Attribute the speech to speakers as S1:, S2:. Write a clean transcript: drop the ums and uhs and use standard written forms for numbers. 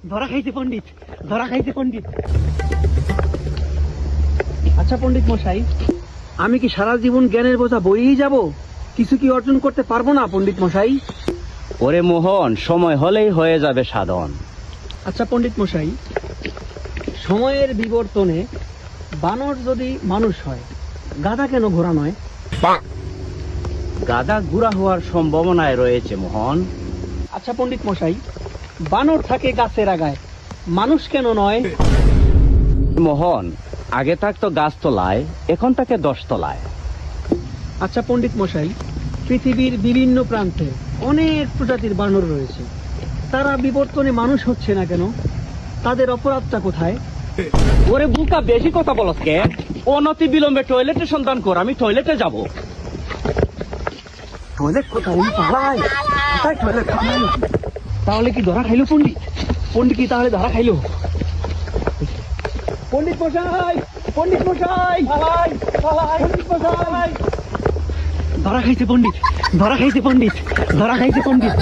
S1: ধরা খাইছে পণ্ডিত, ধরা খাইছে পণ্ডিত। আচ্ছা পণ্ডিত মশাই, আমি কি সারা জীবন জ্ঞানের বোঝা বইয়েই যাব? কিছু কি অর্জন করতে পারবো না পণ্ডিত মশাই?
S2: ওরে মোহন, সময় হলেই হয়ে যাবে সাধন।
S1: আচ্ছা পণ্ডিত মশাই, সময়ের বিবর্তনে বানর যদি মানুষ হয়, গাধা কেন ঘোড়া নয়?
S2: গাধা গুড়া হওয়ার সম্ভাবনায় রয়েছে মোহন।
S1: আচ্ছা পণ্ডিত মশাই, বানর থাকে গাছের আগায়, মানুষ কেন নয়?
S2: মোহন, আগে থাকতো গাছ তলায়, এখন তাকে 10 তলায়।
S1: আচ্ছা পণ্ডিত মশাই, পৃথিবীর বিভিন্ন প্রান্তে অনেক প্রজাতির বানর রয়েছে, তারা বিবর্তনে মানুষ হচ্ছে না কেন? তাদের অপরাধটা কোথায়?
S2: ওরে বুকা, বেশি কথা বলস কে? অনতি বিলম্বে টয়লেটে সন্ধান কর, আমি টয়লেটে যাব।
S1: টয়লেট কোথায়? পালাই কোথায় টয়লেট? তাহলে কি ধরা খাইলো পণ্ডিত? পণ্ডিত কি তাহলে ধরা খাইলো? পণ্ডিত মশাই, পণ্ডিত মশাই, পণ্ডিত মশাই, ধরা খাইছে পণ্ডিত, ধরা খাইছে পণ্ডিত, ধরা খাইছে পণ্ডিত।